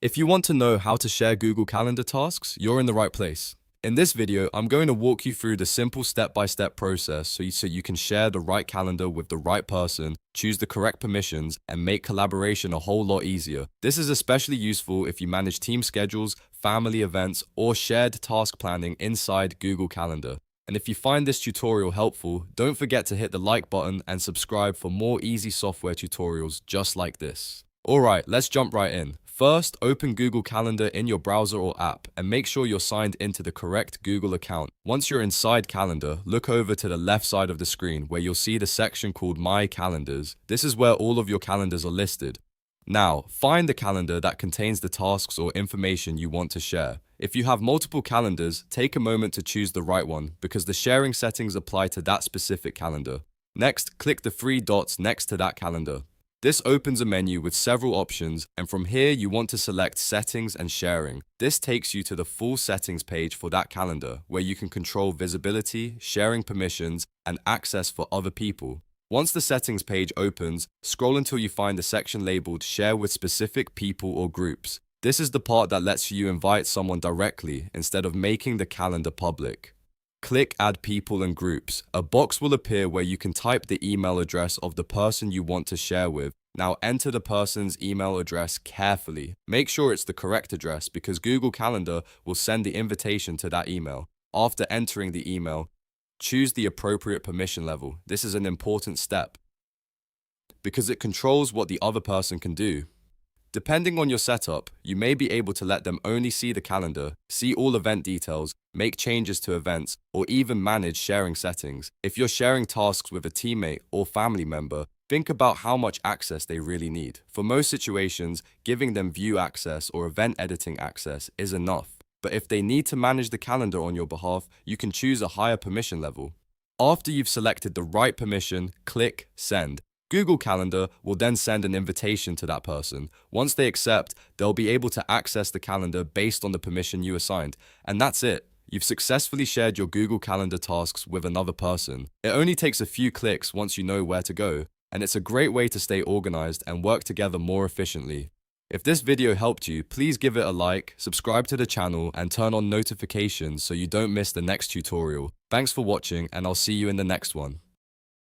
If you want to know how to share Google Calendar tasks, you're in the right place. In this video, I'm going to walk you through the simple step-by-step process so you can share the right calendar with the right person, choose the correct permissions, and make collaboration a whole lot easier. This is especially useful if you manage team schedules, family events, or shared task planning inside Google Calendar. And if you find this tutorial helpful, don't forget to hit the like button and subscribe for more easy software tutorials just like this. Alright, let's jump right in. First, open Google Calendar in your browser or app and make sure you're signed into the correct Google account. Once you're inside Calendar, look over to the left side of the screen where you'll see the section called My Calendars. This is where all of your calendars are listed. Now, find the calendar that contains the tasks or information you want to share. If you have multiple calendars, take a moment to choose the right one because the sharing settings apply to that specific calendar. Next, click the three dots next to that calendar. This opens a menu with several options, and from here you want to select Settings and Sharing. This takes you to the full settings page for that calendar, where you can control visibility, sharing permissions, and access for other people. Once the settings page opens, scroll until you find the section labeled Share with specific people or groups. This is the part that lets you invite someone directly instead of making the calendar public. Click Add People and Groups. A box will appear where you can type the email address of the person you want to share with. Now enter the person's email address carefully. Make sure it's the correct address because Google Calendar will send the invitation to that email. After entering the email, choose the appropriate permission level. This is an important step because it controls what the other person can do. Depending on your setup, you may be able to let them only see the calendar, see all event details, make changes to events, or even manage sharing settings. If you're sharing tasks with a teammate or family member, think about how much access they really need. For most situations, giving them view access or event editing access is enough. But if they need to manage the calendar on your behalf, you can choose a higher permission level. After you've selected the right permission, click Send. Google Calendar will then send an invitation to that person. Once they accept, they'll be able to access the calendar based on the permission you assigned. And that's it. You've successfully shared your Google Calendar tasks with another person. It only takes a few clicks once you know where to go, and it's a great way to stay organized and work together more efficiently. If this video helped you, please give it a like, subscribe to the channel, and turn on notifications so you don't miss the next tutorial. Thanks for watching, and I'll see you in the next one.